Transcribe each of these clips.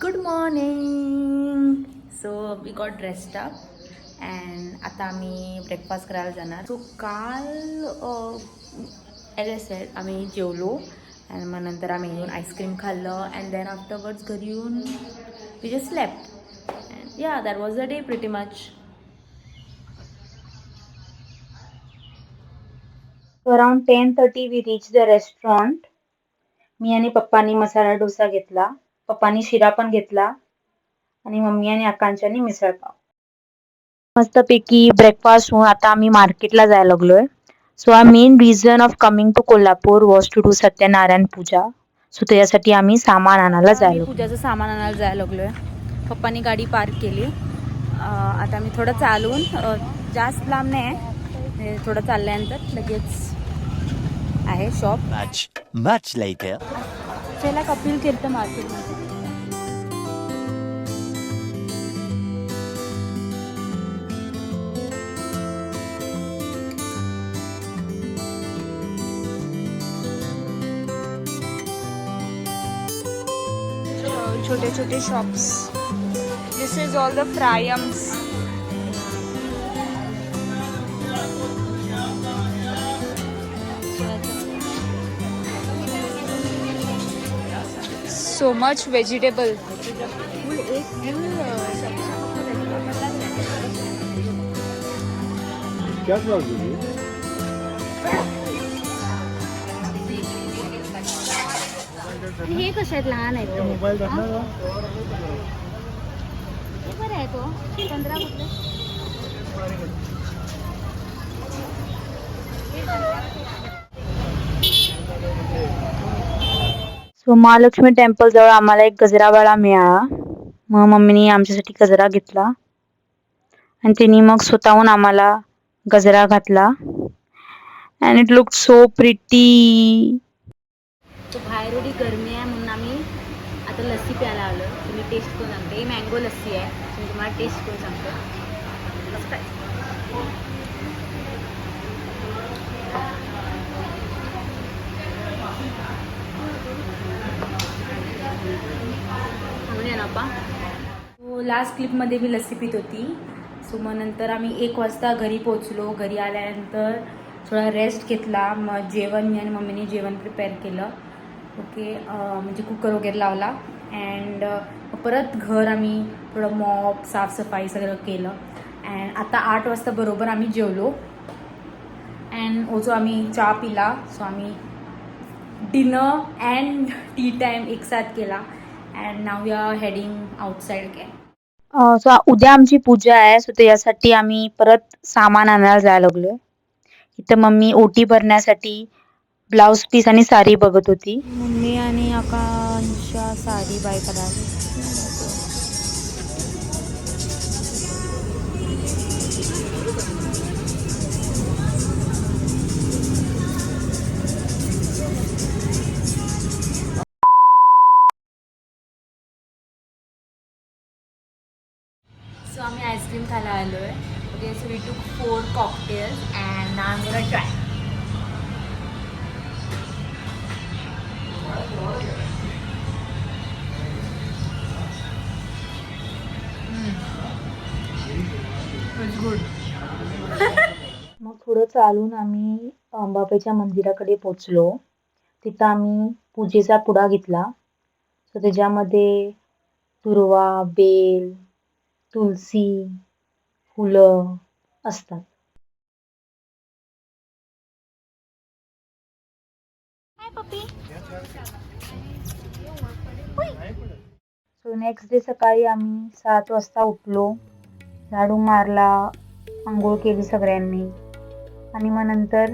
Good morning. So we got dressed up and आता आम्ही breakfast करायला जाणार. सो काल ॲज सेड आम्ही जेवलो अँड मग नंतर आम्ही येऊन आईस्क्रीम खाल्लं अँड देन आफ्टरवर्ड्स घरी येऊन we just slept and yeah that was the day pretty much. Around 10:30 we reach the restaurant. मी आणि पप्पानी मसाला डोसा घेतला, पप्पानी शिरा पण घेतला आणि मम्मी आणि आकांक्षाने मिसळपाव. मस्तपैकी ब्रेकफास्ट होऊन आता आम्ही मार्केटला जायला लागलोय. So our main reason of coming to Kolhapur was to do Satyanarayan puja. So त्याच्यासाठी आम्ही सामान आणायला आता आम्ही जायला लागलो. पूजाचं सामान आणायला जायला लागलो आहे. पप्पांनी गाडी पार्क केली. आता मी थोडं चालून जास्त लांब नाही आहे, थोडं चालल्यानंतर लगेच आहे शॉप. Much later. चला कपिल तीर्थ मार्केटमध्ये. छोटे छोटे shops. This is all the fryums. So much vegetable. क्या प्राइस है ये? हे कसे आहेत लहान आहेत मोबाईल धरणार का? हे बरं आहे तो 15 कुठले सो महालक्ष्मी टेम्पल जवळ आम्हाला एक गजरावाला मिळाला. मग मम्मीने आमच्यासाठी गजरा घेतला आणि तिने मग स्वतःहून आम्हाला गजरा घातला and it look so pretty. तो बाहेर एवढी गरमी आहे म्हणून आम्ही आता लस्सी प्यायला आलो. तुम्ही टेस्ट करून सांगते. ही मँगो लस्सी आहे. मी तुम्हाला टेस्ट करून सांगते. मस्त आहे. लास्ट क्लिपमध्ये मी लस्सी पित होती. सो मग नंतर आम्ही 1 वाजता घरी पोचलो. घरी आल्यानंतर थोडा रेस्ट घेतला. मग जेवण मी आणि मम्मीने जेवण प्रिपेअर केलं. ओके, म्हणजे कुकर वगैरे लावला अँड परत घर आम्ही थोडं मॉप साफसफाई सगळं केलं अँड आता 8 वाजता बरोबर आम्ही जेवलो अँड ओझो आम्ही चहा पिला. सो आम्ही डिनर अँड टी टाईम एक साथ केला and now we are heading outside again. So उद्या आमची पूजा आहे. सो त्याच्यासाठी आम्ही परत सामान आणायला जायला लागलोय. इथं मम्मी ओटी भरण्यासाठी ब्लाऊज पीस आणि साडी बघत होती. मम्मी आणि आकांक्षा साडी बाय करावी. सो आम्ही आईस्क्रीम खायला आलो आहे. Okay, so we took 4 cocktails and now I am gonna try. It's good. मग थोडं चालून आम्ही अंबाबाईच्या मंदिराकडे पोचलो. तिथं आम्ही पूजेचा पुडा घेतला. सो त्याच्यामध्ये दुर्वा, बेल, तुलसी, फुलं असतात. सो नेक्स्ट डे सकाळी आम्ही 7 वाजता उठलो, झाडू मारला, आंघोळ केली सगळ्यांनी आणि मग नंतर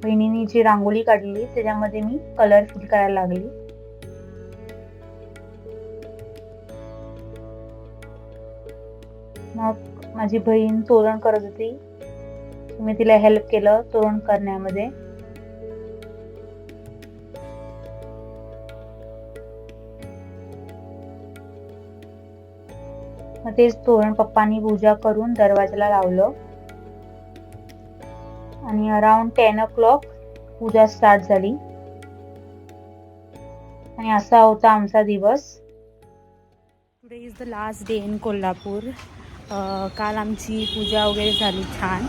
बहिणीने जी रांगोळी काढली त्याच्यामध्ये मी कलर फिल करायला लागली. मग माझी बहीण तोरण करत होती. मी तिला हेल्प केलं तोरण करण्यामध्ये. मग तेच तोरण पप्पांनी पूजा करून दरवाजाला लावलं आणि अराउंड 10 o'clock पूजा स्टार्ट झाली आणि असा होता आमचा दिवस. Today is the last day in Kolhapur. काल आमची पूजा वगैरे झाली छान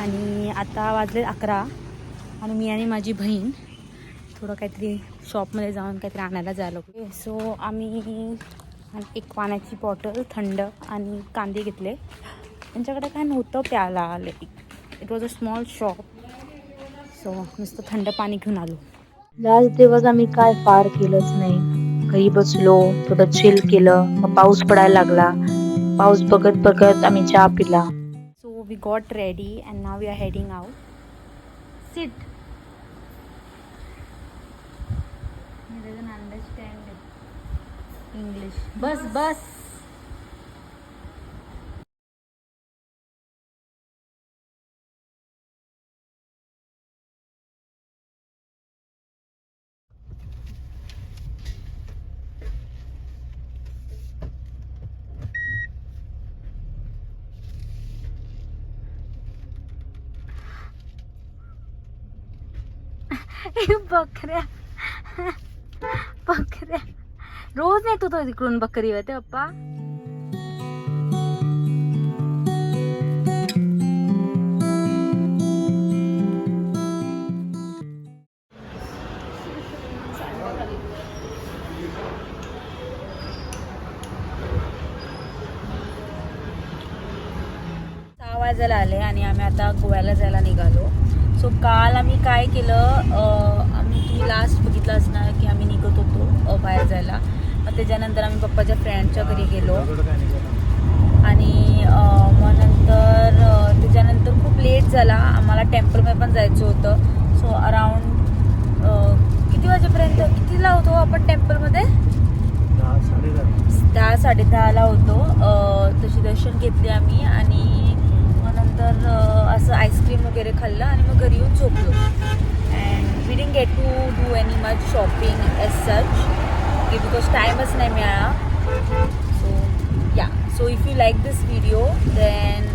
आणि आता वाजले 11 आणि मी आणि माझी बहीण थोडं काहीतरी शॉपमध्ये जाऊन काहीतरी आणायला जायला. सो आम्ही एक पाण्याची बॉटल, थंड आणि कांदे घेतले. त्यांच्याकडे काय नव्हतं प्यायला. It was a small shop. So नुसतं थंड पाणी घेऊन आलो. लास्ट दिवस आम्ही काय फार केलंच नाही. घरी बसलो, थोडं चिल केलं. मग पाऊस पडायला लागला. पाऊस बघत बघत आम्ही चहा पिला. So we got ready and now we are heading out. Sit. He doesn't understand English. बस बस. बकऱ्या बकऱ्या रोज नेतो तो तिकडून बकरी होते पप्पा. वाजायला आले आणि आम्ही आता गोव्याला जायला निघालो. सो काल आम्ही काय केलं, तुम्ही लास्ट बघितलं असणार की आम्ही निघत होतो बाहेर जायला. मग त्याच्यानंतर आम्ही पप्पाच्या फ्रेंडच्या घरी गेलो आणि मग नंतर त्याच्यानंतर खूप लेट झाला. आम्हाला टेम्पलमध्ये पण जायचं होतं. सो अराउंड किती वाजेपर्यंत, कितीला होतो आपण टेम्पलमध्ये? 10-10:30ला होतो. तशी दर्शन घेतले आम्ही आणि नंतर असं आईस्क्रीम वगैरे खाल्लं आणि मग घरी येऊन झोपलो. And we didn't get to do any much shopping as such की बिकॉज टाईमच नाही मिळाला. So yeah, so if you like this video then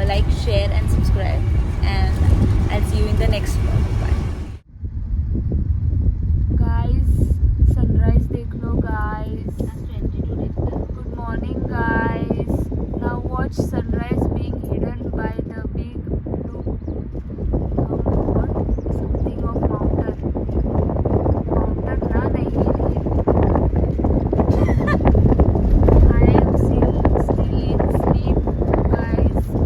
like, share and subscribe and I see you in the next vlog.